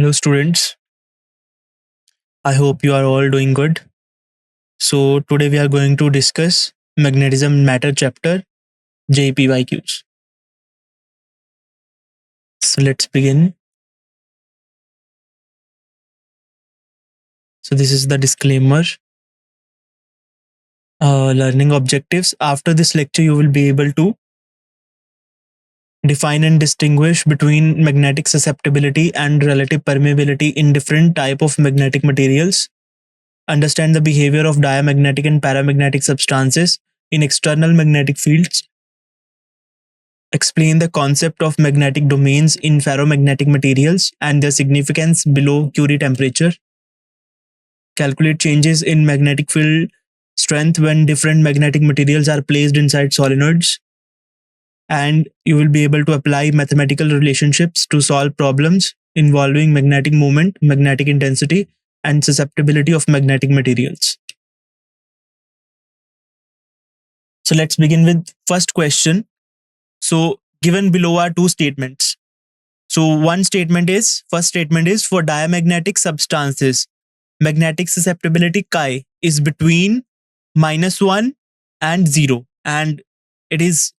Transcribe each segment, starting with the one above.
Hello, students. I hope you are all doing good. So, today we are going to discuss Magnetism Matter chapter JEE PYQs. So, let's begin. So, this is the disclaimer. Learning objectives. After this lecture, you will be able to define and distinguish between magnetic susceptibility and relative permeability in different type of magnetic materials. Understand the behavior of diamagnetic and paramagnetic substances in external magnetic fields. Explain the concept of magnetic domains in ferromagnetic materials and their significance below Curie temperature. Calculate changes in magnetic field strength when different magnetic materials are placed inside solenoids. And you will be able to apply mathematical relationships to solve problems involving magnetic moment, magnetic intensity, and susceptibility of magnetic materials. So let's begin with first question. So given below are two statements. So first statement is for diamagnetic substances, magnetic susceptibility chi is between -1 and 0, and it is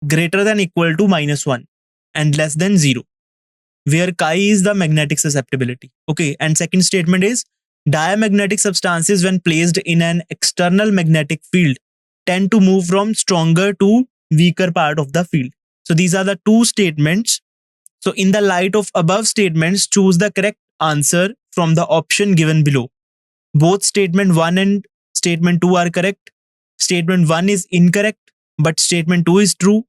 greater than equal to -1 and less than 0, where chi is the magnetic susceptibility. Okay, and second statement is diamagnetic substances when placed in an external magnetic field tend to move from stronger to weaker part of the field. So these are the two statements. So in the light of above statements, choose the correct answer from the option given below. Both statement 1 and statement 2 are correct. Statement 1 is incorrect, but statement 2 is true.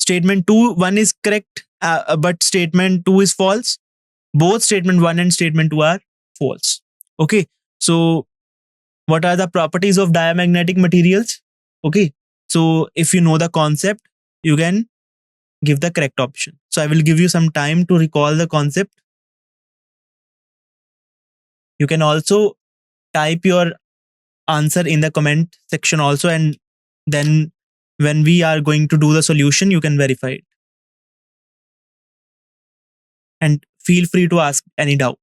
Statement 1 is correct, but statement 2 is false. Both statement 1 and statement 2 are false. Okay, so what are the properties of diamagnetic materials? Okay, so if you know the concept, you can give the correct option. So I will give you some time to recall the concept. You can also type your answer in the comment section also, and then when we are going to do the solution, you can verify it. And feel free to ask any doubt.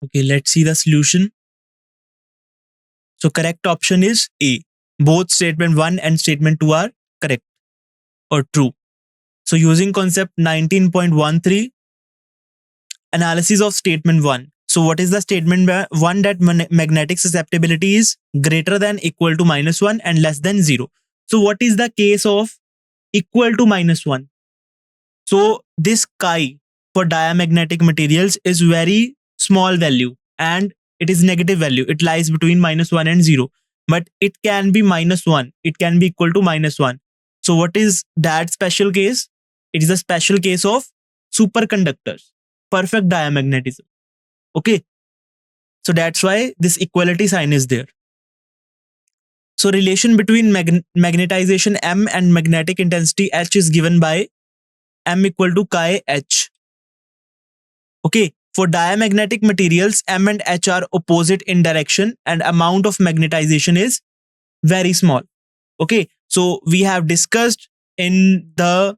Okay, let's see the solution. So correct option is A. Both statement 1 and statement 2 are correct or true. So using concept 19.13, analysis of statement 1. So what is the statement 1? That magnetic susceptibility is greater than equal to -1 and less than 0. So what is the case of equal to -1? So this chi for diamagnetic materials is very small value and it is negative value. It lies between -1 and 0, but it can be -1. It can be equal to -1. So what is that special case? It is a special case of superconductors, perfect diamagnetism. Okay, so that's why this equality sign is there. So relation between magnetization M and magnetic intensity H is given by M equal to chi H. Okay, for diamagnetic materials, M and H are opposite in direction and amount of magnetization is very small. Okay, so we have discussed in the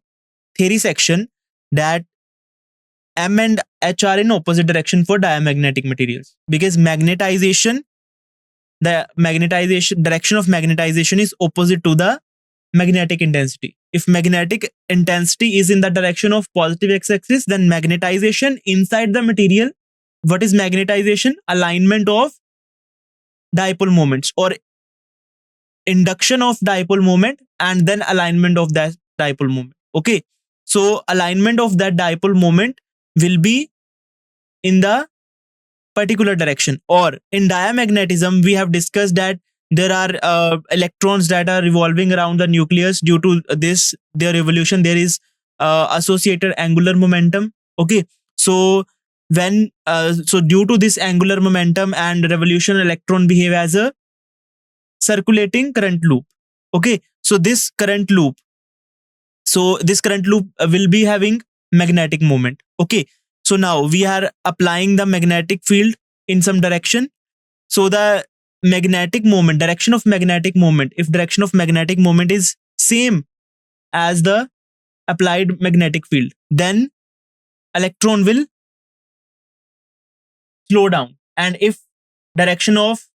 theory section that M and H are in opposite direction for diamagnetic materials because magnetization, the magnetization direction of magnetization is opposite to the magnetic intensity. If magnetic intensity is in the direction of positive x-axis, then magnetization inside the material, what is magnetization? Alignment of dipole moments or induction of dipole moment and then alignment of that dipole moment. Okay, so alignment of that dipole moment will be in the particular direction. Or in diamagnetism, we have discussed that there are electrons that are revolving around the nucleus. Due to this, their revolution, there is associated angular momentum. Okay, so when so due to this angular momentum and revolution, electron behave as a circulating current loop. Okay, so this current loop, will be having magnetic moment. Okay, so now we are applying the magnetic field in some direction. So the magnetic moment, direction of magnetic moment, if direction of magnetic moment is same as the applied magnetic field, then electron will slow down. And if direction of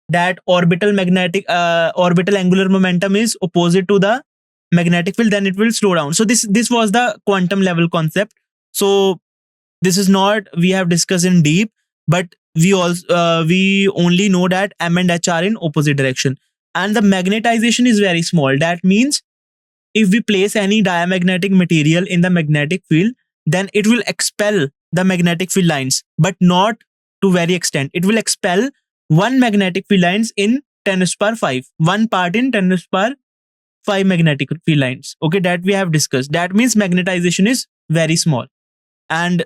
that orbital angular momentum is opposite to the magnetic field, then it will slow down. So this was the quantum level concept. So this is not we have discussed in deep, but we only know that M and H are in opposite direction, and the magnetization is very small. That means if we place any diamagnetic material in the magnetic field, then it will expel the magnetic field lines, but not to very extent. It will expel one magnetic field lines in 10 to power 5, one part in 10 to power 5 magnetic field lines. Okay, that we have discussed. That means magnetization is very small, and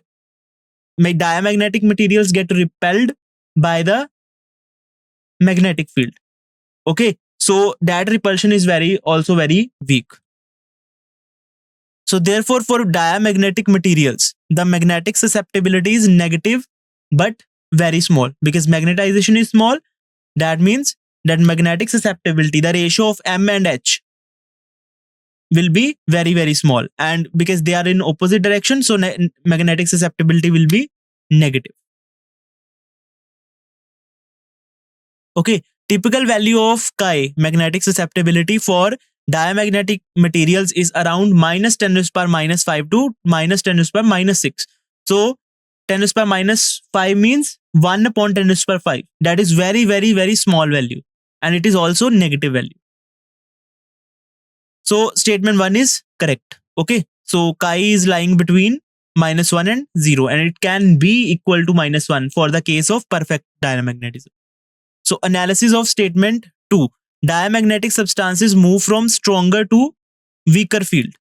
diamagnetic materials get repelled by the magnetic field. Okay, so that repulsion is also very weak. So therefore, for diamagnetic materials, the magnetic susceptibility is negative but very small, because magnetization is small. That means that magnetic susceptibility, the ratio of M and H, will be very small, and because they are in opposite direction, so magnetic susceptibility will be negative. Okay, typical value of chi, magnetic susceptibility, for diamagnetic materials is around minus 10 to the power minus 5 to minus 10 to the power minus 6. So 10 to the power minus 5 means 1 upon 10 to the power 5. That is very small value, and it is also negative value. So statement 1 is correct. Okay, so chi is lying between -1 and 0, and it can be equal to -1 for the case of perfect diamagnetism. So analysis of statement 2. Diamagnetic substances move from stronger to weaker field.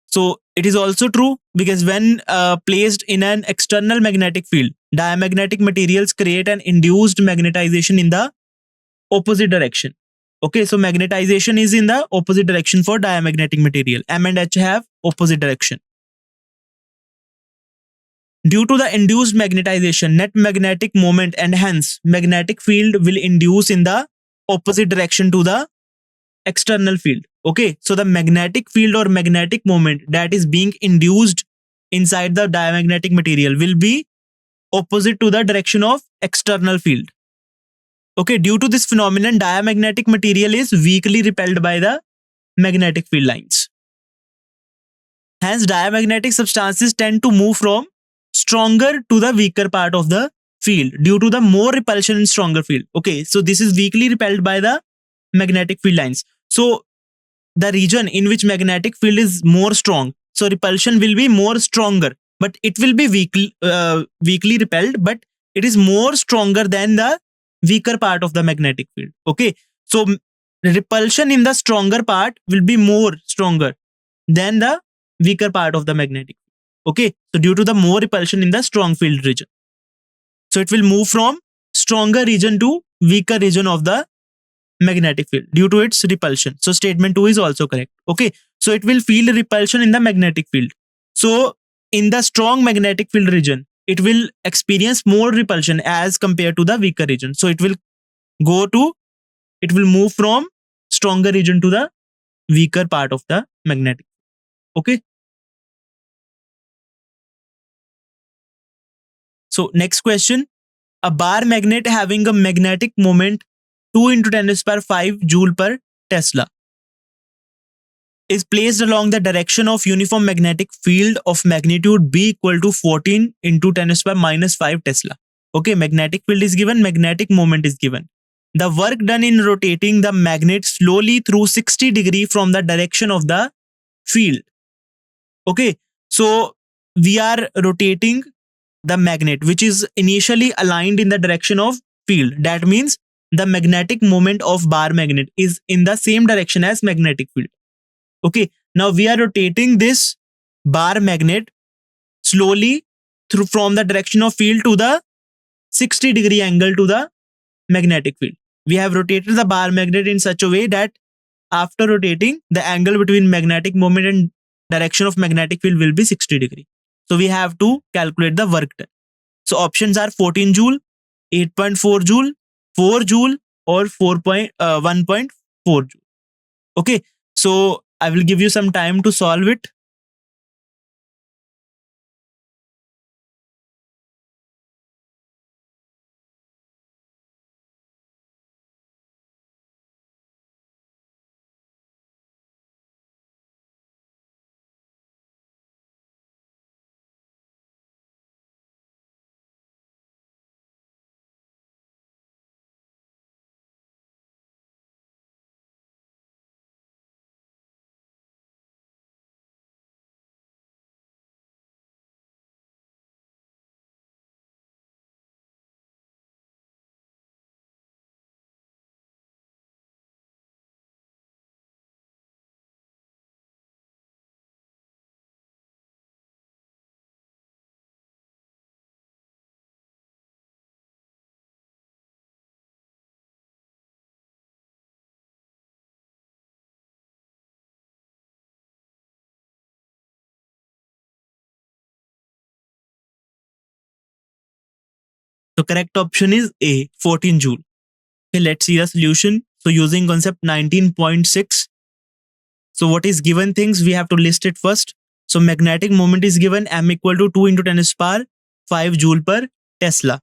So it is also true, because when placed in an external magnetic field, diamagnetic materials create an induced magnetization in the opposite direction. Okay, so magnetization is in the opposite direction for diamagnetic material. M and H have opposite direction. Due to the induced magnetization, net magnetic moment and hence magnetic field will induce in the opposite direction to the external field. Okay, so the magnetic field or magnetic moment that is being induced inside the diamagnetic material will be opposite to the direction of external field. Okay, due to this phenomenon, diamagnetic material is weakly repelled by the magnetic field lines. Hence, diamagnetic substances tend to move from stronger to the weaker part of the field due to the more repulsion in stronger field. Okay, so this is weakly repelled by the magnetic field lines. So the region in which magnetic field is more strong, so repulsion will be more stronger, but it will be weakly repelled, but it is more stronger than the weaker part of the magnetic field. Okay, so repulsion in the stronger part will be more stronger than the weaker part of the magnetic field. Okay, so due to the more repulsion in the strong field region, so it will move from stronger region to weaker region of the magnetic field due to its repulsion. So statement 2 is also correct. Okay, so it will feel repulsion in the magnetic field. So in the strong magnetic field region, it will experience more repulsion as compared to the weaker region. So it will move from stronger region to the weaker part of the magnetic. Okay. So next question, a bar magnet having a magnetic moment 2 into 10 to the power 5 joule per Tesla is placed along the direction of uniform magnetic field of magnitude B equal to 14 into 10 to the power minus 5 Tesla. Okay, magnetic field is given, magnetic moment is given. The work done in rotating the magnet slowly through 60 degrees from the direction of the field. Okay, so we are rotating the magnet which is initially aligned in the direction of field. That means the magnetic moment of bar magnet is in the same direction as magnetic field. Okay, Now we are rotating this bar magnet slowly through from the direction of field to the 60-degree angle to the magnetic field. We have rotated the bar magnet in such a way that after rotating, the angle between magnetic moment and direction of magnetic field will be 60 degree. So we have to calculate the work done. So options are 14 joule, 8.4 joule, 4 joule, or 1.4 joule. Okay, so I will give you some time to solve it. So correct option is A, 14 joule. Okay, let's see the solution. So using concept 19.6. So what is given things, we have to list it first. So magnetic moment is given m equal to 2 into 10 to the power 5 joule per Tesla.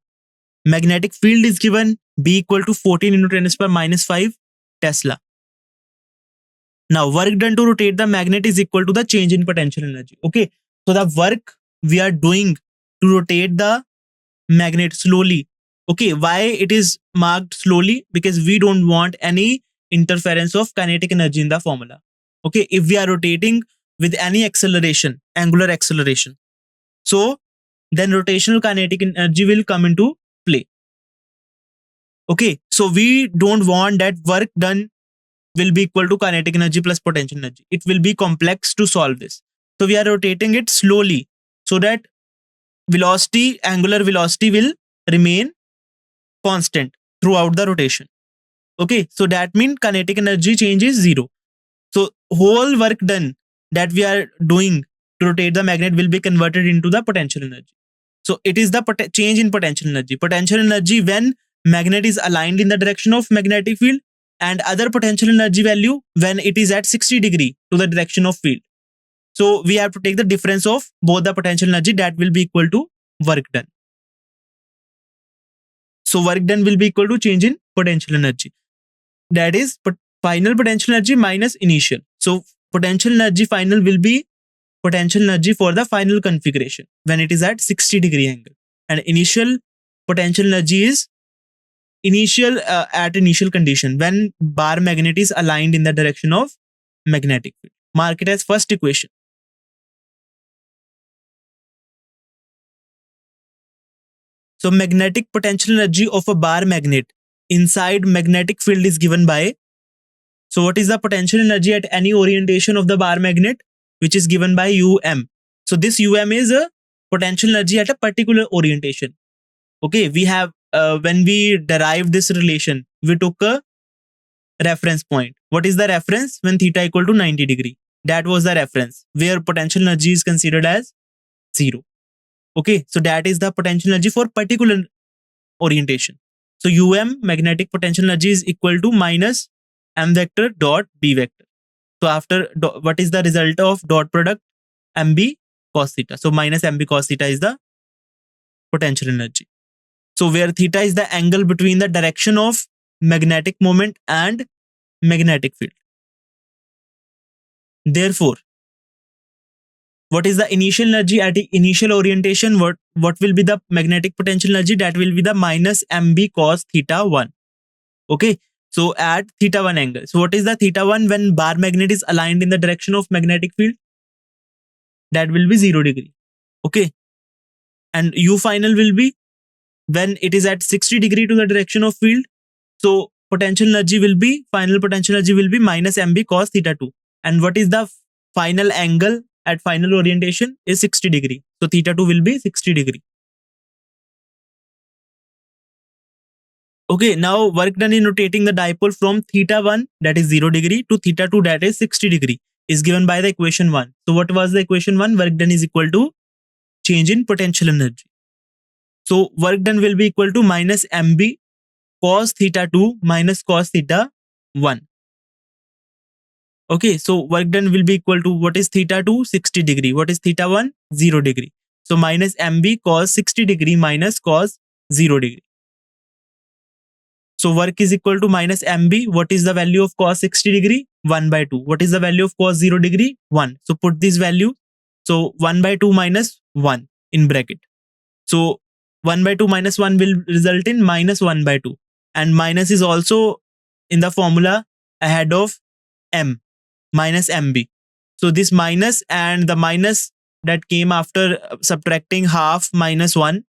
Magnetic field is given B equal to 14 into 10 to the power minus 5 Tesla. Now work done to rotate the magnet is equal to the change in potential energy. Okay, so the work we are doing to rotate the magnet slowly. Okay, why it is marked slowly? Because we don't want any interference of kinetic energy in the formula. Okay, if we are rotating with any acceleration, angular acceleration, so then rotational kinetic energy will come into play. Okay, so we don't want that work done will be equal to kinetic energy plus potential energy. It will be complex to solve this. So we are rotating it slowly so that velocity, angular velocity will remain constant throughout the rotation. Okay, so that means kinetic energy change is zero. So whole work done that we are doing to rotate the magnet will be converted into the potential energy. So it is the change in potential energy. Potential energy when magnet is aligned in the direction of magnetic field, and other potential energy value when it is at 60 degree to the direction of field. So we have to take the difference of both the potential energy, that will be equal to work done. So work done will be equal to change in potential energy. That is final potential energy minus initial. So potential energy final will be potential energy for the final configuration when it is at 60 degree angle. And initial potential energy is initial at initial condition when bar magnet is aligned in the direction of magnetic field. Mark it as first equation. So magnetic potential energy of a bar magnet inside magnetic field is given by, so what is the potential energy at any orientation of the bar magnet, which is given by um. So this um is a potential energy at a particular orientation. Okay, we have when we derived this relation, we took a reference point. What is the reference? When theta equal to 90 degree. That was the reference where potential energy is considered as zero. Okay, so that is the potential energy for particular orientation. So magnetic potential energy is equal to minus m vector dot b vector. So after what is the result of dot product? mb cos theta. So minus mb cos theta is the potential energy. So where theta is the angle between the direction of magnetic moment and magnetic field. Therefore, what is the initial energy at the initial orientation? What will be the magnetic potential energy? That will be the minus mb cos theta 1. Okay, so at theta 1 angle. So what is the theta 1 when bar magnet is aligned in the direction of magnetic field? That will be 0 degree. Okay, and u final will be when it is at 60 degree to the direction of field. So potential energy will be, final potential energy will be minus mb cos theta 2. And what is the final angle at final orientation is 60 degree. So theta 2 will be 60 degree. Okay, now work done in rotating the dipole from theta 1, that is 0 degree, to theta 2, that is 60 degree, is given by the equation 1. So what was the equation 1? Work done is equal to change in potential energy. So work done will be equal to minus mb cos theta 2 minus cos theta 1. Okay, so work done will be equal to, what is theta 2? 60 degree. What is theta 1? 0 degree. So minus mb cos 60 degree minus cos 0 degree. So work is equal to minus mb. What is the value of cos 60 degree? 1 by 2. What is the value of cos 0 degree? 1. So put this value. So 1 by 2 minus 1 in bracket. So 1 by 2 minus 1 will result in minus 1 by 2. And minus is also in the formula ahead of m, minus mb. So this minus and the minus that came after subtracting half minus 1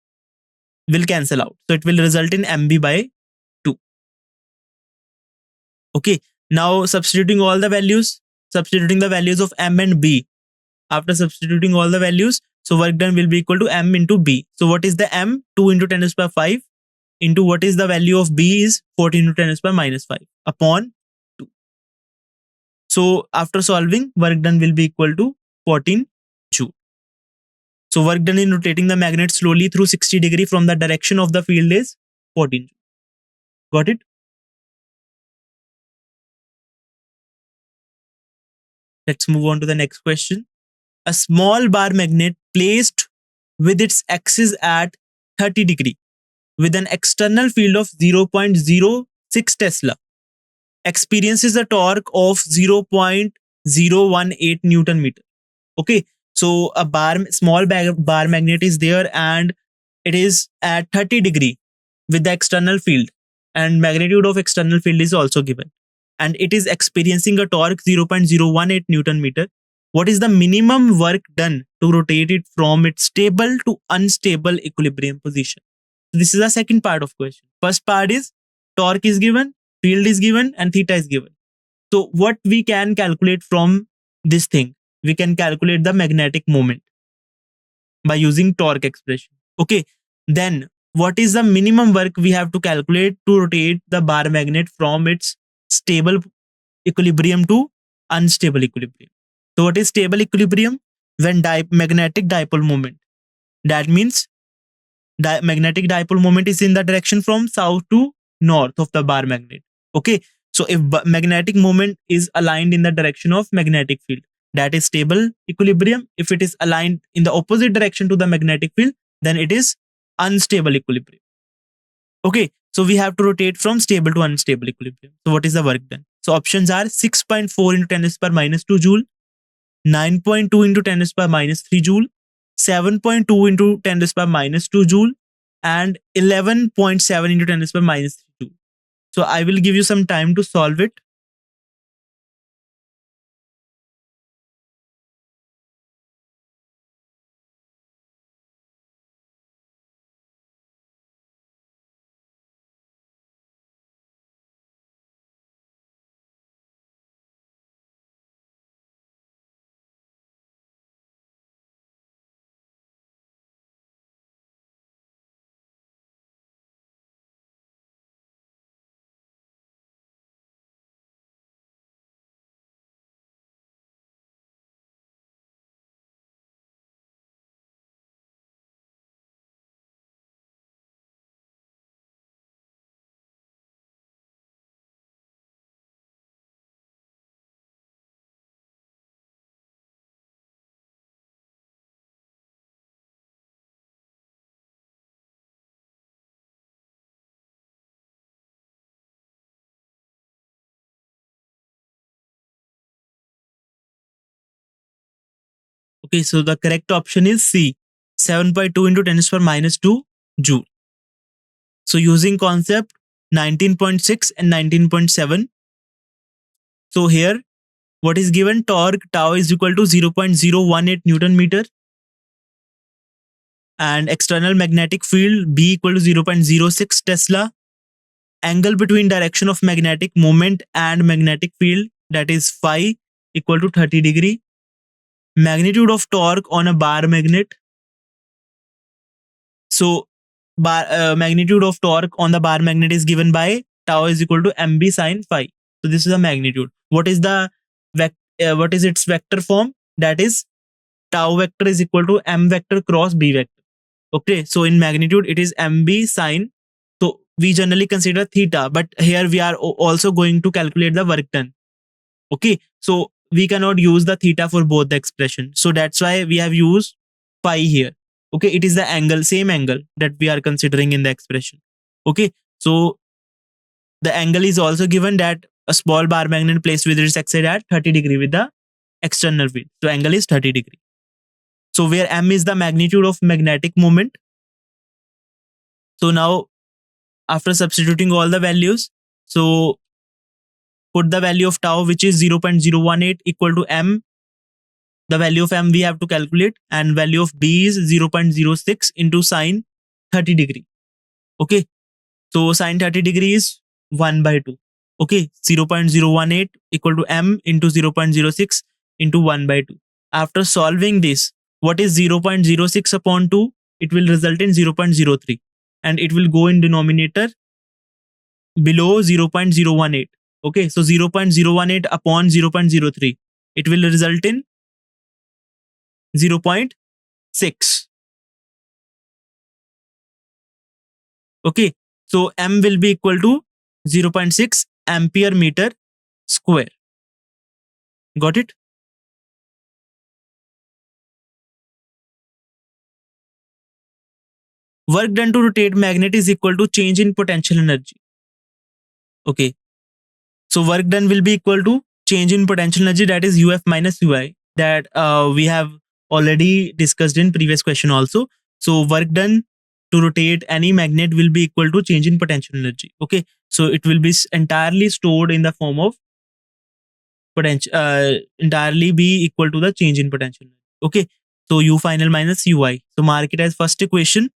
will cancel out. So it will result in mb by 2. Okay, now substituting all the values, substituting the values of m and b. After substituting all the values, so work done will be equal to m into b. So what is the m? 2 into 10 to the power 5 into what is the value of b is 14 into 10 to the power minus 5 upon 2. So after solving, work done will be equal to 14 joule. So work done in rotating the magnet slowly through 60 degree from the direction of the field is 14 joule. Got it? Let's move on to the next question. A small bar magnet placed with its axis at 30 degree with an external field of 0.06 Tesla experiences a torque of 0.018 Newton meter. Okay, so a small bar magnet is there and it is at 30 degree with the external field, and magnitude of external field is also given, and it is experiencing a torque 0.018 Newton meter. What is the minimum work done to rotate it from its stable to unstable equilibrium position? So this is the second part of question. First part is torque is given, field is given, and theta is given. So what we can calculate from this thing? We can calculate the magnetic moment by using torque expression. Okay, then what is the minimum work we have to calculate to rotate the bar magnet from its stable equilibrium to unstable equilibrium? So what is stable equilibrium? When magnetic dipole moment. That means magnetic dipole moment is in the direction from south to north of the bar magnet. Okay, so if magnetic moment is aligned in the direction of magnetic field, that is stable equilibrium. If it is aligned in the opposite direction to the magnetic field, then it is unstable equilibrium. Okay, so we have to rotate from stable to unstable equilibrium. So what is the work done? So options are 6.4 into 10 to the power minus 2 joule, 9.2 into 10 to the power minus 3 joule, 7.2 into 10 to the power minus 2 joule, and 11.7 into 10 to the power minus 3 joule. So I will give you some time to solve it. Okay, so the correct option is C, 7.2 into 10 to the power minus 2 joule. So using concept 19.6 and 19.7. So here, what is given? Torque tau is equal to 0.018 Newton meter, and external magnetic field B equal to 0.06 Tesla. Angle between direction of magnetic moment and magnetic field, that is phi, equal to 30 degree. magnitude of torque on a bar magnet. So magnitude of torque on the bar magnet is given by tau is equal to mb sine phi. So this is the magnitude. What is the what is its vector form? That is tau vector is equal to m vector cross b vector. Okay, so in magnitude it is mb sine. So we generally consider theta, but here we are also going to calculate the work done. Okay, so we cannot use the theta for both the expression. So that's why we have used phi here. Okay, it is the angle, same angle that we are considering in the expression. Okay, so the angle is also given that a small bar magnet placed with its axis at 30 degree with the external field. So angle is 30 degree. So where m is the magnitude of magnetic moment. So now after substituting all the values, so put the value of tau, which is 0.018 equal to m. The value of m we have to calculate, and value of b is 0.06 into sine 30 degree. Okay, so sine 30 degree is 1 by 2. Okay, 0.018 equal to m into 0.06 into 1 by 2. After solving this, what is 0.06 upon 2? It will result in 0.03, and it will go in denominator below 0.018. Okay, so 0.018 upon 0.03, it will result in 0.6. Okay, so m will be equal to 0.6 ampere meter square. Got it? Work done to rotate magnet is equal to change in potential energy. Okay, so work done will be equal to change in potential energy, that is uf minus ui, that we have already discussed in previous question also. So work done to rotate any magnet will be equal to change in potential energy. Okay, so it will be entirely stored in the form of potential, entirely be equal to the change in potential energy. Okay, so u final minus ui. So mark it as first equation.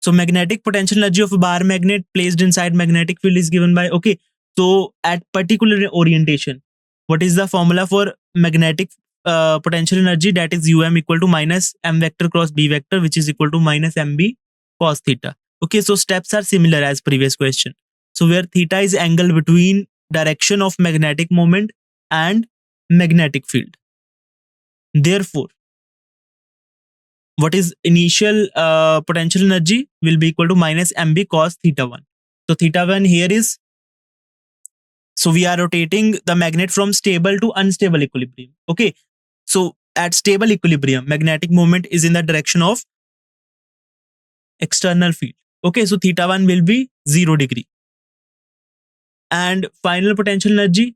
So magnetic potential energy of a bar magnet placed inside magnetic field is given by, okay, so at particular orientation, what is the formula for magnetic potential energy? That is um equal to minus m vector cross b vector, which is equal to minus mb cos theta. Okay, so steps are similar as previous question. So where theta is angle between direction of magnetic moment and magnetic field. Therefore, what is initial potential energy will be equal to minus mb cos theta 1. So theta 1 here is, so we are rotating the magnet from stable to unstable equilibrium. Okay, so at stable equilibrium, magnetic moment is in the direction of external field. Okay, so theta 1 will be 0 degree. And final potential energy,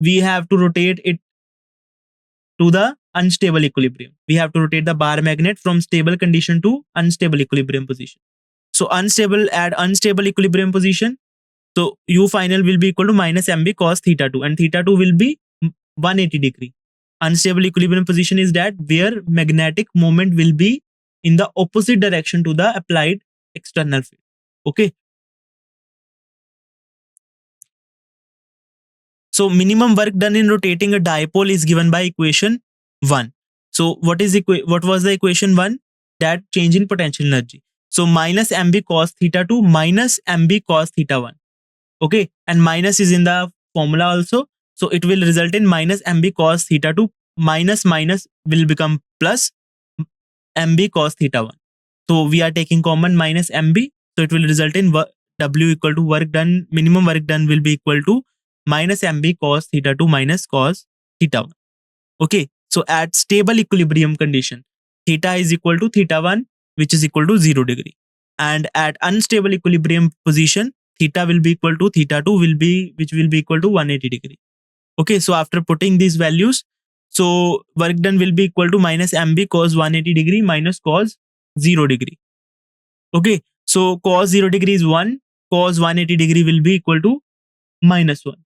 we have to rotate it to the unstable equilibrium. We have to rotate the bar magnet from stable condition to unstable equilibrium position. So unstable at unstable equilibrium position, so u final will be equal to minus mb cos theta 2, and theta 2 will be 180 degree. Unstable equilibrium position is that where magnetic moment will be in the opposite direction to the applied external field. Okay. So minimum work done in rotating a dipole is given by equation 1. So what was the equation 1? That change in potential energy. So minus mb cos theta 2 minus mb cos theta 1. Okay, and minus is in the formula also. So it will result in minus mb cos theta 2 minus minus will become plus mb cos theta 1. So we are taking common minus mb. So it will result in w equal to work done, minimum work done will be equal to minus mb cos theta 2 minus cos theta 1. Okay, so at stable equilibrium condition, theta is equal to theta 1, which is equal to 0 degree. And at unstable equilibrium position, theta will be equal to theta 2 will be, which will be equal to 180 degree. Okay, so after putting these values, so work done will be equal to minus mb cos 180 degree minus cos 0 degree. Okay, so cos 0 degree is 1, cos 180 degree will be equal to minus 1.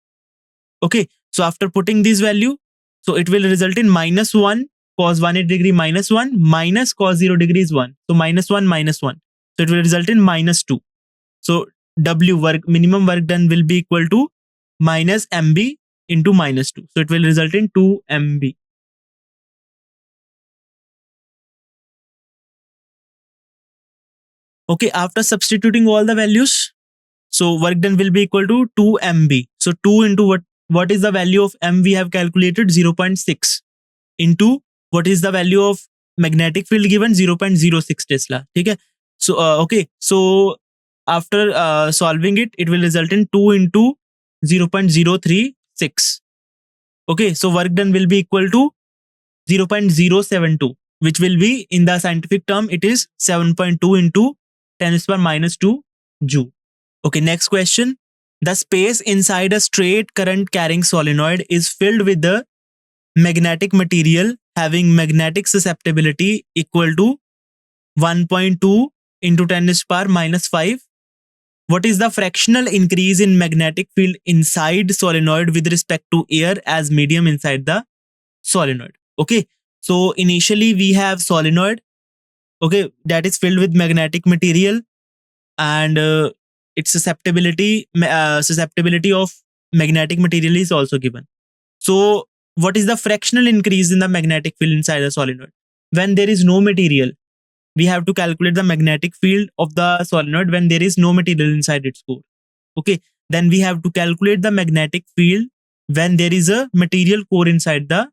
Okay, so after putting this value, so it will result in minus 1 cos 180 degree minus 1 minus cos 0 degree is 1. So minus 1 minus 1. So it will result in minus 2. So w work, minimum work done will be equal to minus mb into -2. So it will result in 2 MB. Okay, after substituting all the values, so work done will be equal to 2 MB. So 2 into what is the value of M we have calculated? 0.6 into what is the value of magnetic field given? 0.06 Tesla. Okay. So okay. So after solving it, it will result in 2 into 0.036. Okay. So work done will be equal to 0.072, which will be, in the scientific term, it is 7.2 into 10 to the power minus 2 Joule. Okay, next question. The space inside a straight current carrying solenoid is filled with the magnetic material having magnetic susceptibility equal to 1.2 into 10 to the power minus 5. What is the fractional increase in magnetic field inside solenoid with respect to air as medium inside the solenoid? Okay, so initially we have solenoid, okay, that is filled with magnetic material, and its susceptibility of magnetic material is also given. So what is the fractional increase in the magnetic field inside the solenoid? When there is no material, we have to calculate the magnetic field of the solenoid when there is no material inside its core. Okay, then we have to calculate the magnetic field when there is a material core inside the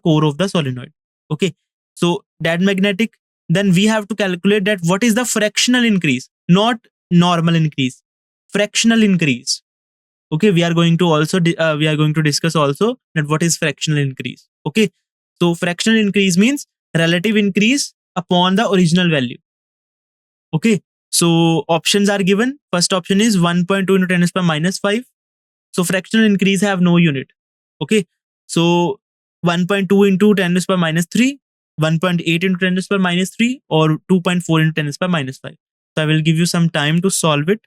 core of the solenoid. Okay, so that magnetic, then we have to calculate that what is the fractional increase, not normal increase, fractional increase. Okay, we are going to discuss also that what is fractional increase. Okay, so fractional increase means relative increase upon the original value. Okay, so options are given. First option is 1.2 into 10 to the power minus 5. So fractional increase have no unit. Okay, so 1.2 into 10 to the power minus 3, 1.8 into 10 to the power minus 3, or 2.4 into 10 to the power minus 5. So I will give you some time to solve it.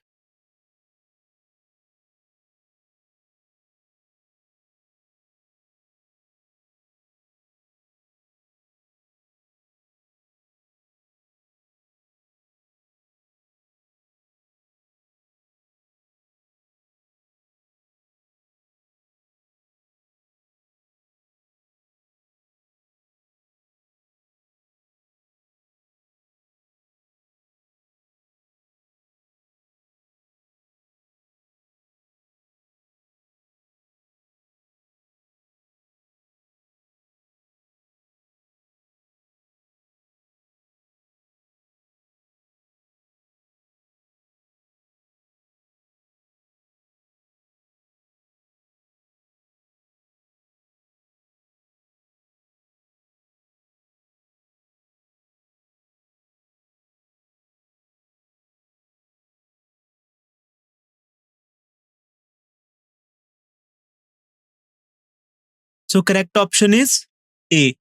So correct option is A,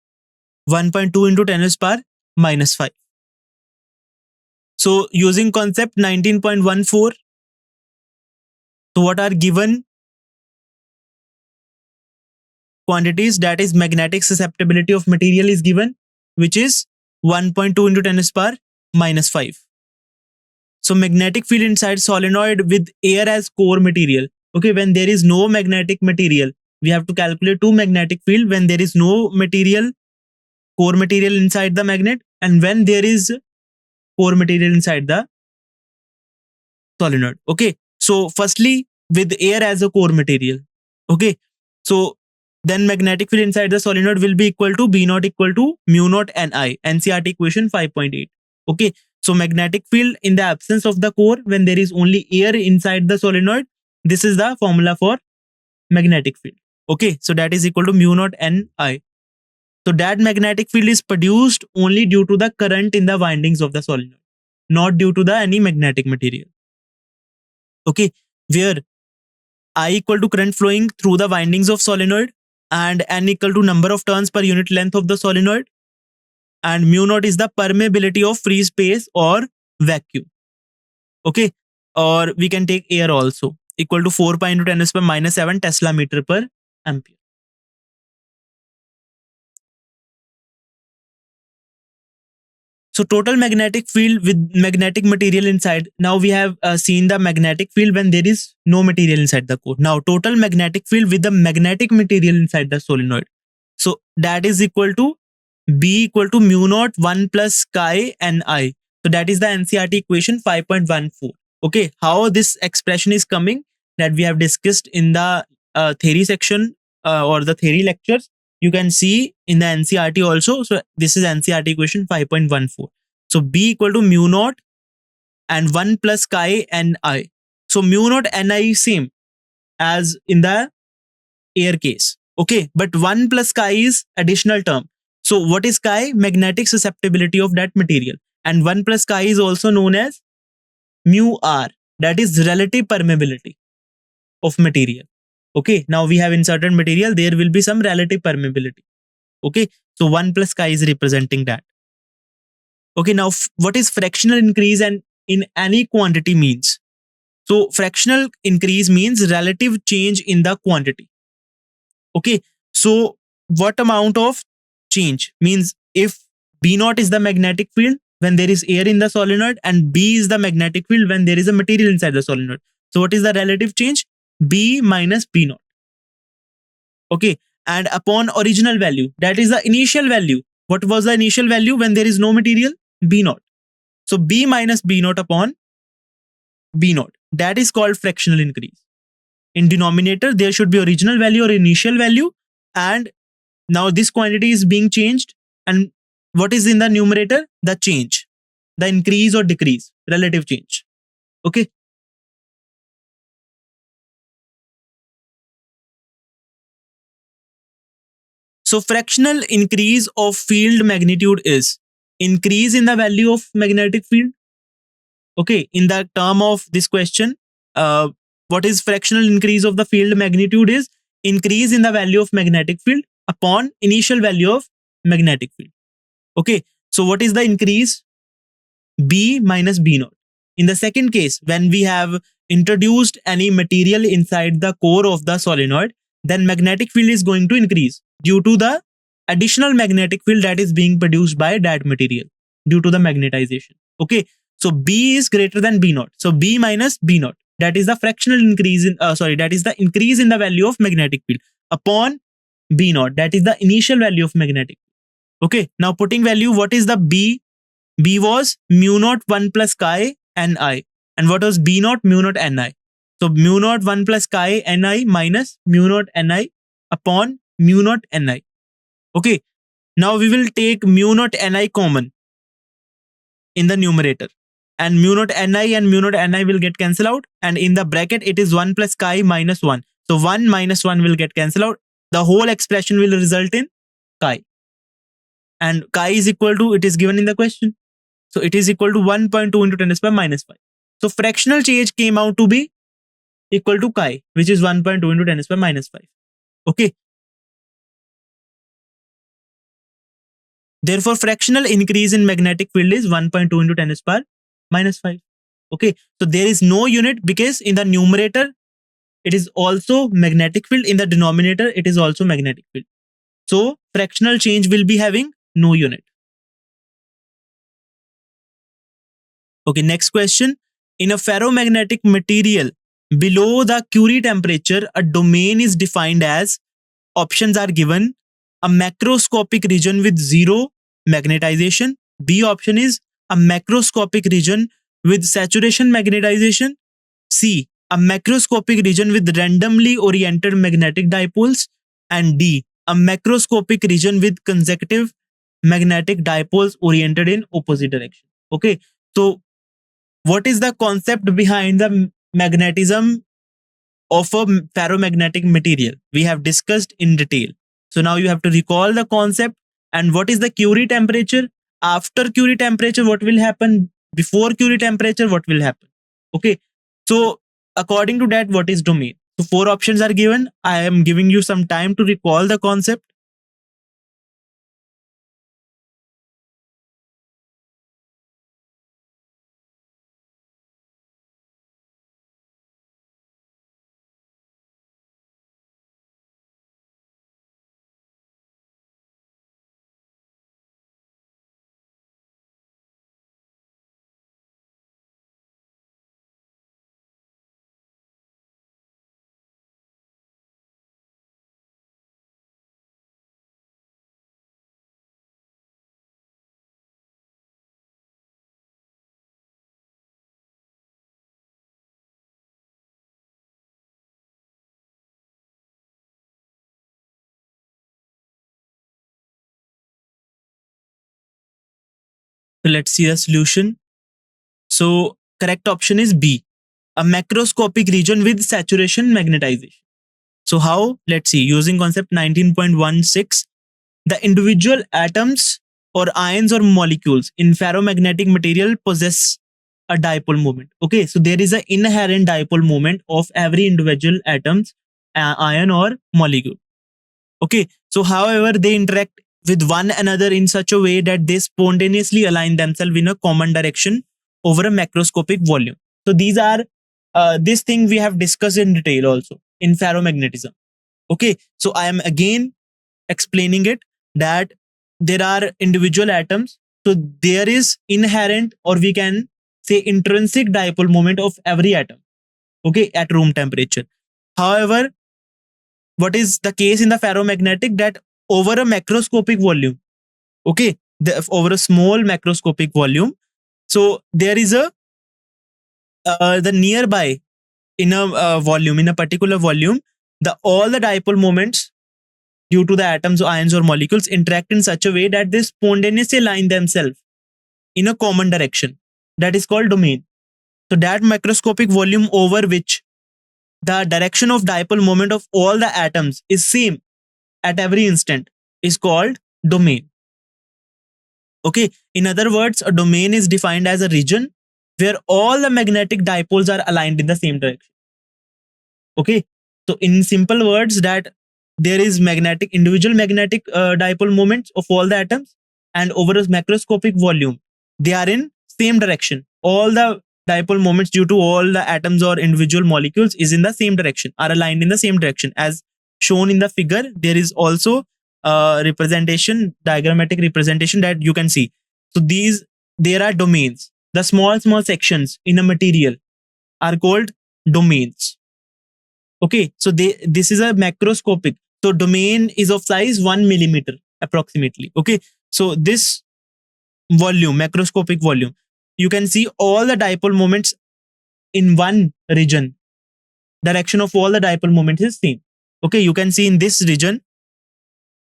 1.2 into 10 to the power minus 5. So using concept 19.14, so what are given quantities? That is magnetic susceptibility of material is given, which is 1.2 into 10 to the power minus 5. So magnetic field inside solenoid with air as core material. Okay, when there is no magnetic material, we have to calculate two magnetic field when there is no material, core material inside the magnet, and when there is core material inside the solenoid. Okay, so firstly with air as a core material. Okay, so then magnetic field inside the solenoid will be equal to B naught equal to mu naught Ni, NCRT equation 5.8. Okay, so magnetic field in the absence of the core when there is only air inside the solenoid, this is the formula for magnetic field. Okay, so that is equal to mu naught Ni. So that magnetic field is produced only due to the current in the windings of the solenoid, not due to the any magnetic material. Okay, where I equal to current flowing through the windings of solenoid, and N equal to number of turns per unit length of the solenoid, and mu naught is the permeability of free space or vacuum. Okay, or we can take air also, equal to 4 pi into 10 to the power minus 7 Tesla meter per ampere. So total magnetic field with magnetic material inside. Now we have seen the magnetic field when there is no material inside the core. Now total magnetic field with the magnetic material inside the solenoid. So that is equal to B equal to mu naught 1 plus chi Ni. So that is the NCERT equation 5.14. Okay, how this expression is coming, that we have discussed in the theory section or the theory lectures. You can see in the NCERT also. So this is NCERT equation 5.14. So B equal to mu naught and 1 plus chi Ni. So mu naught Ni is same as in the air case. Okay, but 1 plus chi is additional term. So what is chi? Magnetic susceptibility of that material. And 1 plus chi is also known as mu r, that is relative permeability of material. Okay, now we have inserted material, there will be some relative permeability. Okay, so 1 plus chi is representing that. Okay, now what is fractional increase and in any quantity means? So fractional increase means relative change in the quantity. Okay, so what amount of change means if B naught is the magnetic field when there is air in the solenoid and B is the magnetic field when there is a material inside the solenoid. So what is the relative change? B minus B naught. Okay, and upon original value, that is the initial value. What was the initial value when there is no material? B naught. So B minus B naught upon B naught. That is called fractional increase. In denominator, there should be original value or initial value, and now this quantity is being changed. And what is in the numerator? The change, the increase or decrease, relative change. Okay. So fractional increase of field magnitude is increase in the value of magnetic field. Okay, in the term of this question, what is fractional increase of the field magnitude is increase in the value of magnetic field upon initial value of magnetic field. Okay, so what is the increase? B minus B naught. In the second case, when we have introduced any material inside the core of the solenoid, then magnetic field is going to increase due to the additional magnetic field that is being produced by that material due to the magnetization. Okay, so B is greater than B naught. So B minus B naught. That is the fractional increase in, that is the increase in the value of magnetic field upon B naught. That is the initial value of magnetic. Okay, now putting value, what is the B? B was mu naught 1 plus chi Ni. And what was B naught? Mu naught Ni. So mu naught 1 plus chi Ni minus mu naught Ni upon mu naught Ni. Okay, now we will take mu naught Ni common in the numerator. And mu naught Ni and mu naught Ni will get cancelled out. And in the bracket, it is 1 plus chi minus 1. So 1 minus 1 will get cancelled out. The whole expression will result in chi. And chi is equal to, it is given in the question. So it is equal to 1.2 into 10 to the power minus 5. So fractional change came out to be equal to chi, which is 1.2 into 10 to the power minus 5. Okay. Therefore, fractional increase in magnetic field is 1.2 into 10 to the power minus 5. Okay. So there is no unit because in the numerator, it is also magnetic field. In the denominator, it is also magnetic field. So fractional change will be having no unit. Okay, next question. In a ferromagnetic material, below the Curie temperature, a domain is defined as, options are given, a macroscopic region with zero magnetization. B option is a macroscopic region with saturation magnetization. C, a macroscopic region with randomly oriented magnetic dipoles. And D, a macroscopic region with consecutive magnetic dipoles oriented in opposite direction. Okay, so what is the concept behind the magnetism of a ferromagnetic material? We have discussed in detail. So now you have to recall the concept. And what is the Curie temperature? After Curie temperature, what will happen? Before Curie temperature, what will happen? Okay. So according to that, what is domain? So 4 options are given. I am giving you some time to recall the concept. So let's see the solution. So correct option is B, a macroscopic region with saturation magnetization. So how? Let's see. Using concept 19.16, the individual atoms or ions or molecules in ferromagnetic material possess a dipole moment. Okay, so there is an inherent dipole moment of every individual atoms, ion or molecule. Okay, so however they interact with one another in such a way that they spontaneously align themselves in a common direction over a macroscopic volume. So these are this thing we have discussed in detail also in ferromagnetism. Okay, so I am again explaining it that there are individual atoms. So there is inherent, or we can say intrinsic dipole moment of every atom. Okay, at room temperature. However, what is the case in the ferromagnetic, that over a macroscopic volume, okay, over a small macroscopic volume, so there is a the nearby in a volume, in a particular volume, the all the dipole moments due to the atoms, ions or molecules interact in such a way that they spontaneously align themselves in a common direction. That is called domain. So that macroscopic volume over which the direction of dipole moment of all the atoms is same at every instant is called domain. Okay, in other words, a domain is defined as a region where all the magnetic dipoles are aligned in the same direction. Okay, so in simple words, that there is magnetic individual magnetic dipole moments of all the atoms, and over a macroscopic volume they are in same direction. All the dipole moments due to all the atoms or individual molecules is in the same direction, are aligned in the same direction as shown in the figure. There is also representation, diagrammatic representation that you can see. So these, there are domains. The small sections in a material are called domains. Okay, so this is a macroscopic. So domain is of size 1 millimeter approximately. Okay, so this volume, macroscopic volume, you can see all the dipole moments in one region. Direction of all the dipole moments is same. Okay, you can see in this region,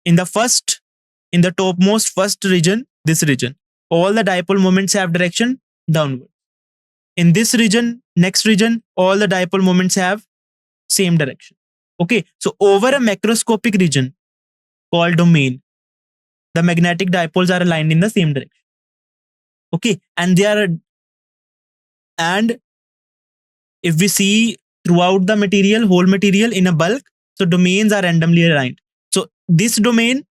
in the topmost first region, this region, all the dipole moments have direction downward. In this region, next region, all the dipole moments have same direction. Okay, so over a macroscopic region called domain, the magnetic dipoles are aligned in the same direction. Okay, and they are, and if we see throughout the material, whole material in a bulk, so domains are randomly aligned. So this domain,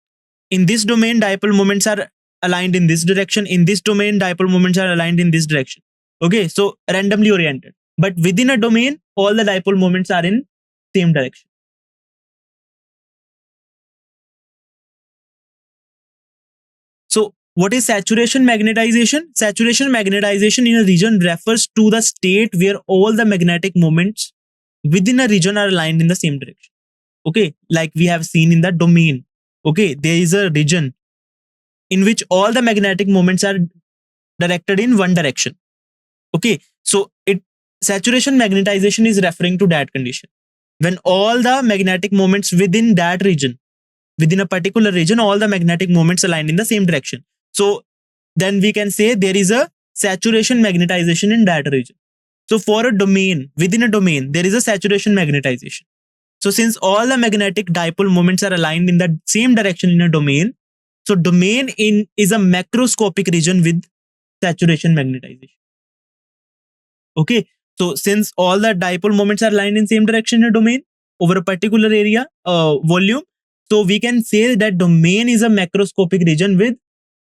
in this domain, dipole moments are aligned in this direction. In this domain, dipole moments are aligned in this direction. Okay, so randomly oriented. But within a domain, all the dipole moments are in same direction. So what is saturation magnetization? Saturation magnetization in a region refers to the state where all the magnetic moments within a region are aligned in the same direction. Okay, like we have seen in the domain. Okay, there is a region in which all the magnetic moments are directed in one direction. Okay, so saturation magnetization is referring to that condition when all the magnetic moments within that region, within a particular region, all the magnetic moments aligned in the same direction. So then we can say there is a saturation magnetization in that region. So for a domain, within a domain, there is a saturation magnetization. So since all the magnetic dipole moments are aligned in the same direction in a domain, so domain is a macroscopic region with saturation magnetization. Okay, so since all the dipole moments are aligned in same direction in a domain over a particular area, volume, so we can say that domain is a macroscopic region with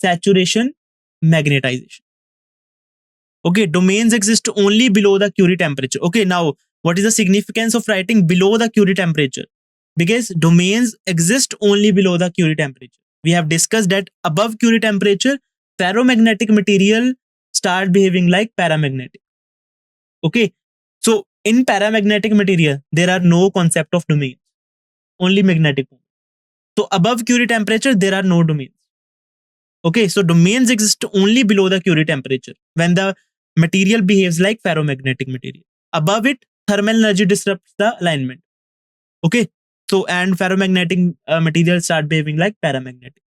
saturation magnetization. Okay, domains exist only below the Curie temperature. Okay, now what is the significance of writing below the Curie temperature? Because domains exist only below the Curie temperature. We have discussed that above Curie temperature, ferromagnetic material start behaving like paramagnetic. Okay, so in paramagnetic material, there are no concept of domains, only magnetic. So above Curie temperature, there are no domains. Okay, so domains exist only below the Curie temperature when the material behaves like ferromagnetic material. Above it, thermal energy disrupts the alignment. Okay, so and ferromagnetic materials start behaving like paramagnetic.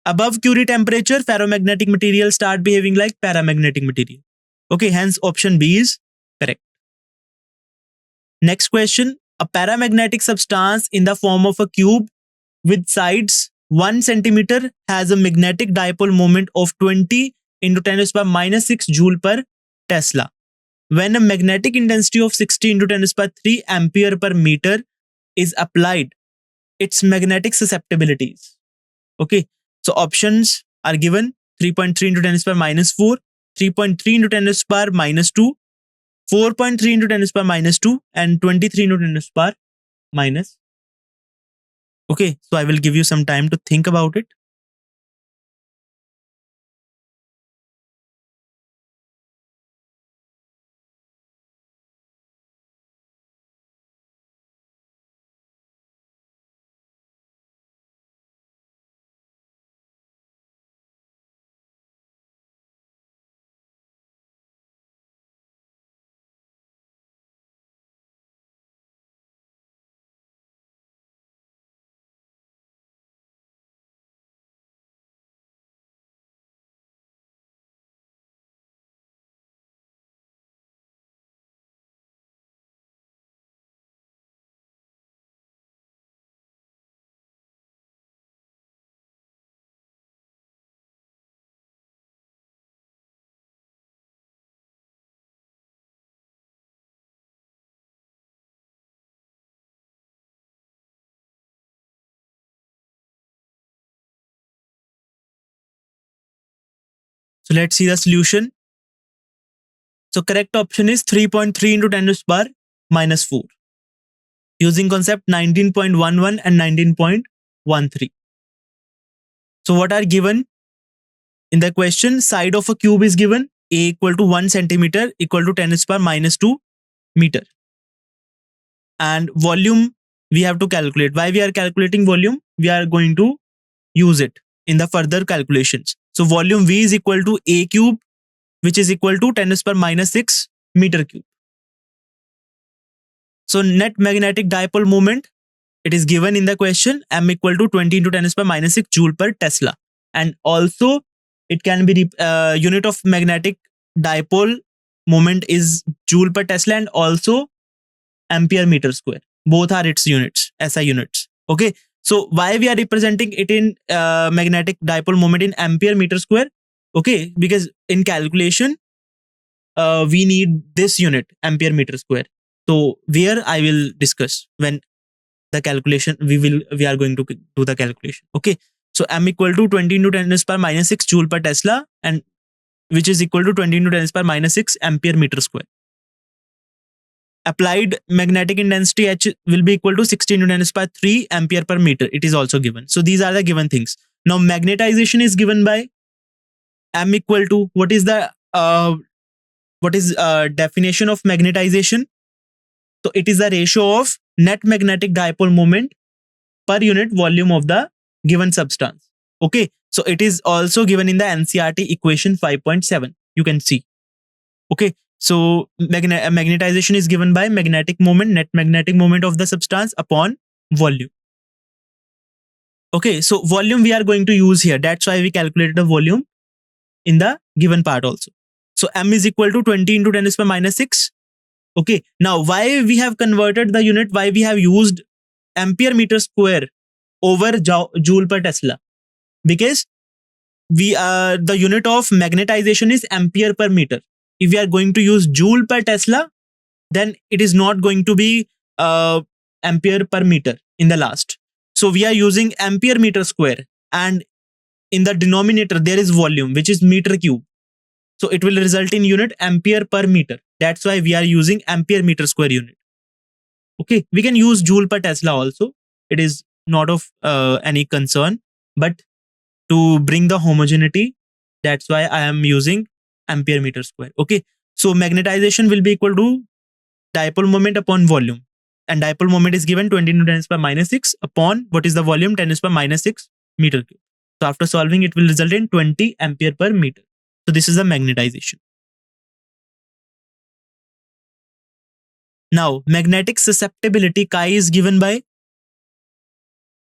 Above Curie temperature, ferromagnetic material start behaving like paramagnetic material. Okay, hence option B is correct. Next question. A paramagnetic substance in the form of a cube with sides 1 centimeter has a magnetic dipole moment of 20 into 10 to the power minus 6 joule per Tesla. When a magnetic intensity of 60 into 10 to the power 3 ampere per meter is applied, its magnetic susceptibilities. Okay, so options are given 3.3 into 10 to the power minus 4, 3.3 into 10 to the power minus 2, 4.3 into 10 to the power minus 2, and 23 into 10 to the power minus. Okay, so I will give you some time to think about it. So let's see the solution. So correct option is 3.3 into 10 to the power minus 4 using concept 19.11 and 19.13. So what are given in the question? Side of a cube is given, a equal to 1 centimeter equal to 10 to the power minus 2 meter. And volume we have to calculate. Why we are calculating volume? We are going to use it in the further calculations. So volume V is equal to a cube, which is equal to 10 to the power minus 6 meter cube. So net magnetic dipole moment, it is given in the question, m equal to 20 into 10 to the power minus 6 joule per Tesla. And also it can be unit of magnetic dipole moment is joule per Tesla and also ampere meter square. Both are its units, SI units. Okay. So why we are representing it in magnetic dipole moment in ampere meter square? Okay, because in calculation we need this unit, ampere meter square. So where I will discuss when the calculation we are going to do the calculation. Okay, so m equal to 20 into 10 to the power minus 6 joule per Tesla, and which is equal to 20 into 10 to the power minus 6 ampere meter square. Applied magnetic intensity H will be equal to 60 into 10 to the power 3 ampere per meter. It is also given. So these are the given things. Now magnetization is given by m equal to what is the definition of magnetization? So it is the ratio of net magnetic dipole moment per unit volume of the given substance. Okay, so it is also given in the NCERT equation 5.7. You can see. Okay, so magnetization is given by magnetic moment, net magnetic moment of the substance upon volume. Okay, so volume we are going to use here. That's why we calculated the volume in the given part also. So m is equal to 20 into 10 to the power minus 6. Okay, now why we have converted the unit, why we have used ampere meter square over joule per Tesla? Because we the unit of magnetization is ampere per meter. If we are going to use joule per Tesla, then it is not going to be ampere per meter in the last. So we are using ampere meter square, and in the denominator there is volume, which is meter cube. So it will result in unit ampere per meter. That's why we are using ampere meter square unit. Okay, we can use joule per Tesla also. It is not of any concern, but to bring the homogeneity, that's why I am using ampere meter square. Okay, so magnetization will be equal to dipole moment upon volume, and dipole moment is given 20 into 10 to the power minus 6 upon what is the volume, 10 to the power minus 6 meter cube. So after solving, it will result in 20 ampere per meter. So this is the magnetization. Now magnetic susceptibility chi is given by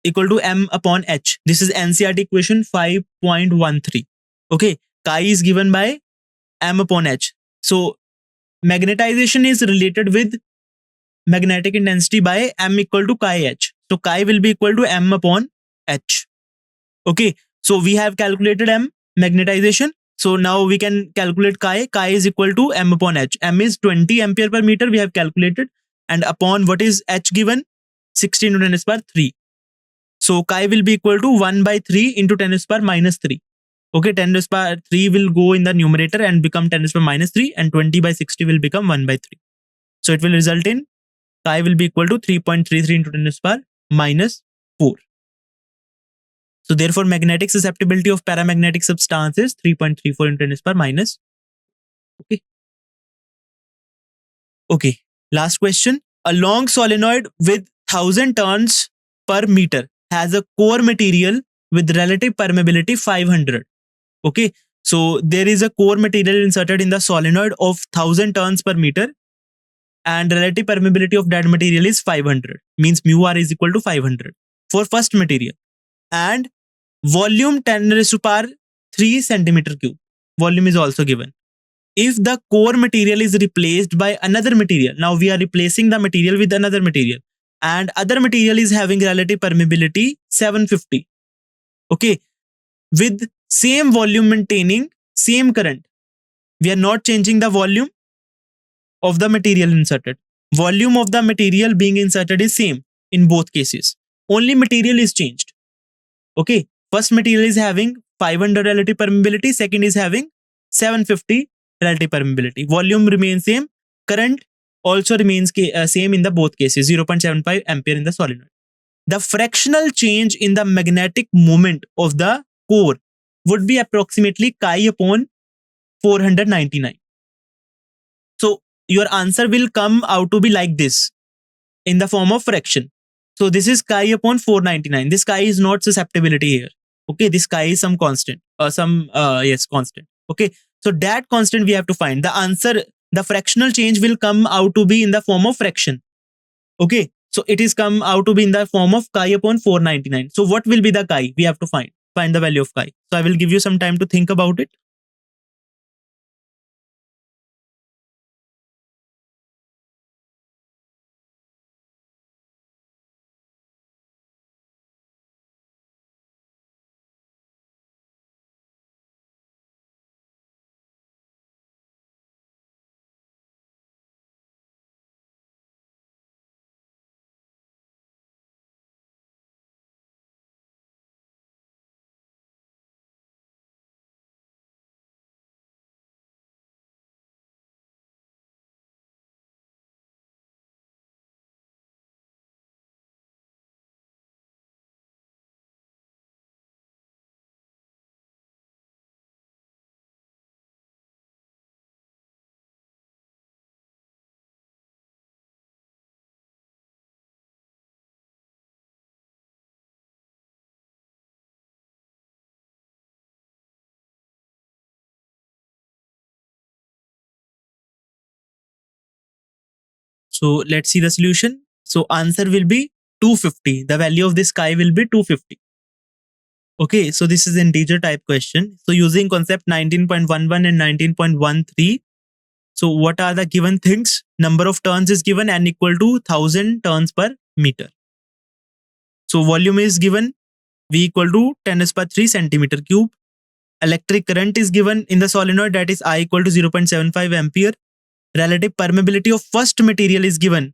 equal to m upon h. This is NCERT equation 5.13. Okay, chi is given by m upon h. So magnetization is related with magnetic intensity by m equal to chi h. So chi will be equal to m upon h. Okay, so we have calculated m, magnetization. So now we can calculate chi. Chi is equal to m upon h. M is 20 ampere per meter we have calculated, and upon what is h given? 16 to 10 raised power 3. So chi will be equal to 1 by 3 into 10 raised power minus 3. Okay, 10 raised power 3 will go in the numerator and become 10 raised power minus 3, and 20 by 60 will become 1 by 3. So it will result in chi will be equal to 3.33 into 10 raised power minus 4. So therefore, magnetic susceptibility of paramagnetic substance is 3.34 into 10 raised power minus. Okay. Okay. Last question. A long solenoid with 1000 turns per meter has a core material with relative permeability 500. Okay. So there is a core material inserted in the solenoid of 1000 turns per meter, and relative permeability of that material is 500. Means mu r is equal to 500 for first material. And volume 10 raised to power 3 centimeter cube. Volume is also given. If the core material is replaced by another material, now we are replacing the material with another material, and other material is having relative permeability 750. Okay, with same volume maintaining same current. We are not changing the volume of the material inserted. Volume of the material being inserted is same in both cases. Only material is changed. Okay, first material is having 500 relative permeability, second is having 750 relative permeability. Volume remains same, current also remains same in the both cases, 0.75 ampere in the solenoid. The fractional change in the magnetic moment of the core would be approximately chi upon 499. So your answer will come out to be like this in the form of fraction. So this is chi upon 499. This chi is not susceptibility here. Okay, this chi is some constant or constant. Okay, so that constant we have to find. The answer, the fractional change will come out to be in the form of fraction. Okay, so it is come out to be in the form of chi upon 499. So what will be the chi? We have to find the value of chi. So I will give you some time to think about it. So let's see the solution. So answer will be 250. The value of this chi will be 250. Okay, so this is integer type question. So using concept 19.11 and 19.13. So what are the given things? Number of turns is given n equal to 1000 turns per meter. So volume is given V equal to 10 raised by 3 centimeter cube. Electric current is given in the solenoid, that is I equal to 0.75 ampere. Relative permeability of first material is given,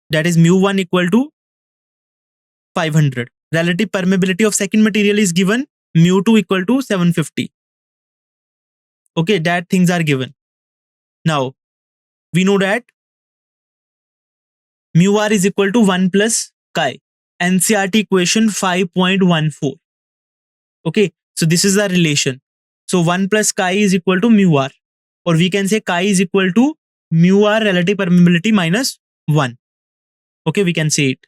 that is mu1 equal to 500. Relative permeability of second material is given, mu2 equal to 750. Okay, that things are given. Now, we know that mu r is equal to 1 plus chi. NCERT equation 5.14. Okay, so this is the relation. So 1 plus chi is equal to mu r, or we can say chi is equal to mu r relative permeability minus 1. Okay, we can say it.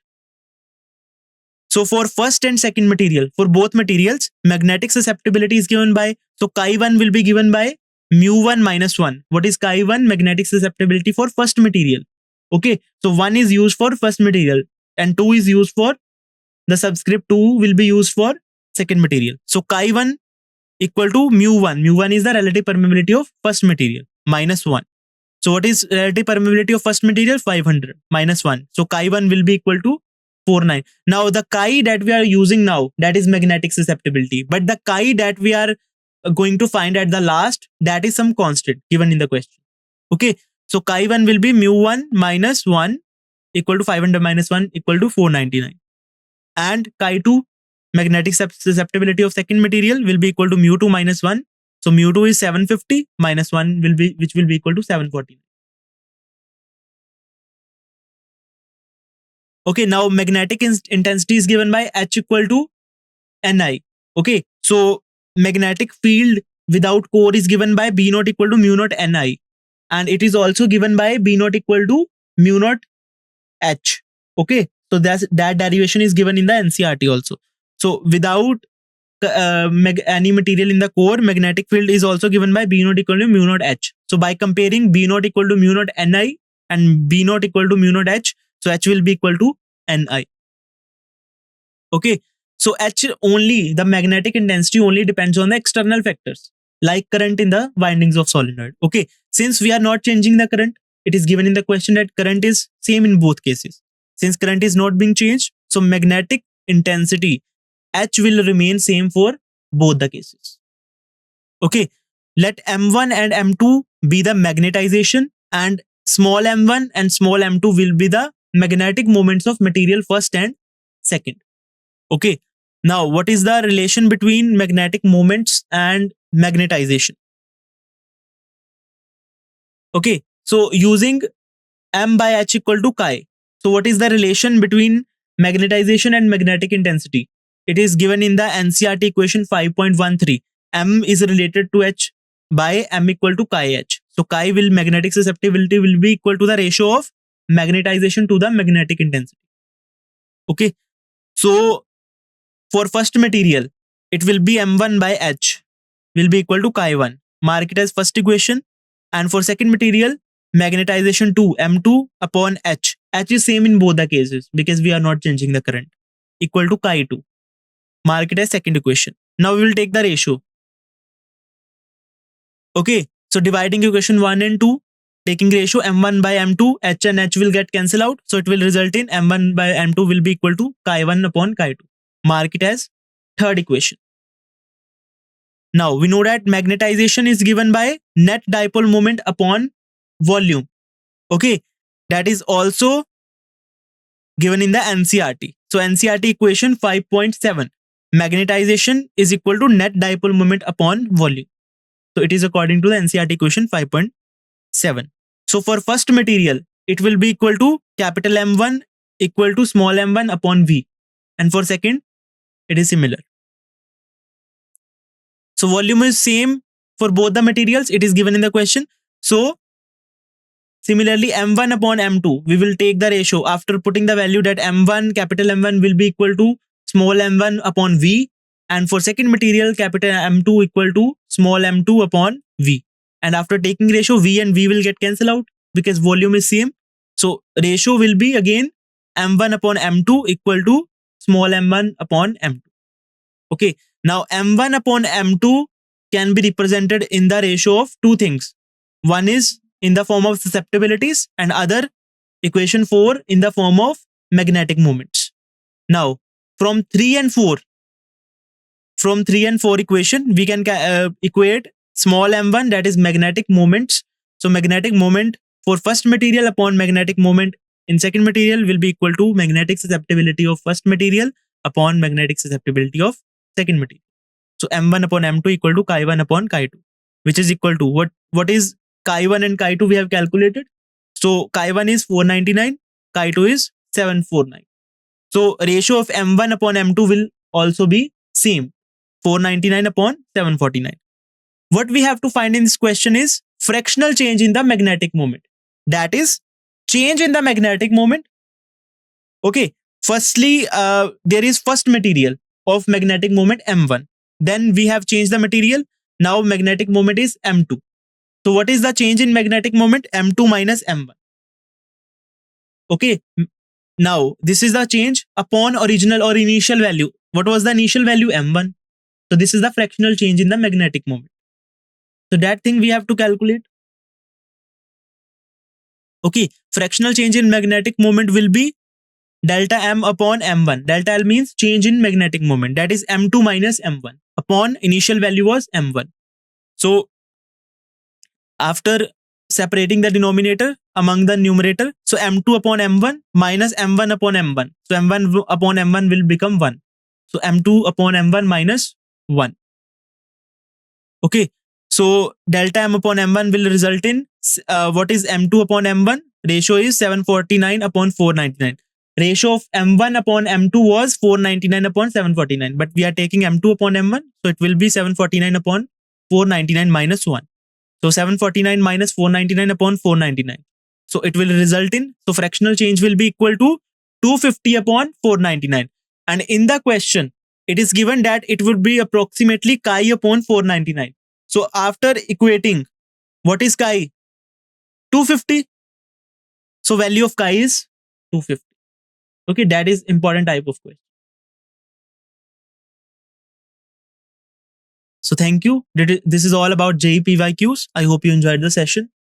So for first and second material, for both materials, magnetic susceptibility is given by, so chi1 will be given by mu1 minus 1. What is chi1? Magnetic susceptibility for first material. Okay, so 1 is used for first material and 2 is used for the subscript 2 will be used for second material. So chi1 equal to mu1. Mu1 is the relative permeability of first material minus 1. So what is relative permeability of first material? 500 minus 1. So chi1 will be equal to 49. Now the chi that we are using now, that is magnetic susceptibility. But the chi that we are going to find at the last, that is some constant given in the question. Okay. So chi1 will be mu1 minus 1 equal to 500 minus 1 equal to 499. And chi2, magnetic susceptibility of second material, will be equal to mu2 minus 1. So mu2 is 750 minus 1 will be, which will be equal to 740. Okay, now magnetic intensity is given by H equal to Ni. Okay, so magnetic field without core is given by B naught equal to mu naught Ni. And it is also given by B naught equal to mu naught H. Okay, so that derivation is given in the NCERT also. So without any material in the core, magnetic field is also given by B naught equal to mu naught H. So by comparing B naught equal to mu naught Ni and B naught equal to mu naught H, so H will be equal to Ni. Okay, so H only, the magnetic intensity only depends on the external factors like current in the windings of solenoid. Okay, since we are not changing the current, it is given in the question that current is same in both cases. Since current is not being changed, so magnetic intensity H will remain same for both the cases. Okay, let M1 and M2 be the magnetization, and small m1 and small m2 will be the magnetic moments of material first and second. Okay, now what is the relation between magnetic moments and magnetization? Okay, so using m by h equal to chi. So what is the relation between magnetization and magnetic intensity? It is given in the NCERT equation 5.13. M is related to h by m equal to chi h. So chi will, magnetic susceptibility will be equal to the ratio of magnetization to the magnetic intensity. Okay, so for first material, it will be m1 by h will be equal to chi1. Mark it as first equation. And for second material, magnetization 2, m2 upon h. H is same in both the cases because we are not changing the current, equal to chi2. Mark it as second equation. Now we will take the ratio. Okay, so dividing equation 1 and 2, taking ratio m1 by m2, h and h will get cancelled out. So it will result in m1 by m2 will be equal to chi1 upon chi2. Mark it as third equation. Now we know that magnetization is given by net dipole moment upon volume. Okay, that is also given in the NCERT. So NCERT equation 5.7, magnetization is equal to net dipole moment upon volume. So it is according to the NCERT equation 5.7. So for first material, it will be equal to capital M1 equal to small m1 upon V. And for second, it is similar. So volume is same for both the materials. It is given in the question. So similarly, m1 upon m2, we will take the ratio after putting the value that m1, capital M1 will be equal to small m1 upon V. And for second material, capital M2 equal to small m2 upon V. And after taking ratio, V and V will get cancelled out because volume is same. So ratio will be again m1 upon m2 equal to small m1 upon m2. Okay, now m1 upon m2 can be represented in the ratio of two things. One is in the form of susceptibilities and other, equation 4, in the form of magnetic moments. Now from 3 and 4 equation, we can equate small m1, that is magnetic moments. So magnetic moment for first material upon magnetic moment in second material will be equal to magnetic susceptibility of first material upon magnetic susceptibility of second material. So m1 upon m2 equal to chi1 upon chi2, which is equal to what is chi1 and chi2 we have calculated. So chi1 is 499, chi2 is 749. So ratio of m1 upon m2 will also be same, 499 upon 749. What we have to find in this question is fractional change in the magnetic moment. That is change in the magnetic moment. Okay, firstly, there is first material of magnetic moment m1. Then we have changed the material. Now magnetic moment is m2. So what is the change in magnetic moment? m2 minus m1. Okay, Now, this is the change upon original or initial value. What was the initial value? M1. So this is the fractional change in the magnetic moment. So that thing we have to calculate. Okay, fractional change in magnetic moment will be delta M upon M1. Delta L means change in magnetic moment. That is M2 minus M1 upon initial value was M1. So after separating the denominator among the numerator, so M2 upon M1 minus M1 upon M1. So M1 upon M1 will become 1. So M2 upon M1 minus 1. Okay. So delta M upon M1 will result in what is M2 upon M1? Ratio is 749 upon 499. Ratio of M1 upon M2 was 499 upon 749. But we are taking M2 upon M1. So it will be 749 upon 499 minus 1. So 749 minus 499 upon 499. So it will result in, so fractional change will be equal to 250 upon 499. And in the question, it is given that it would be approximately chi upon 499. So after equating, what is chi? 250. So value of chi is 250. Okay, that is important type of question. So thank you. This is all about JEE PYQs. I hope you enjoyed the session.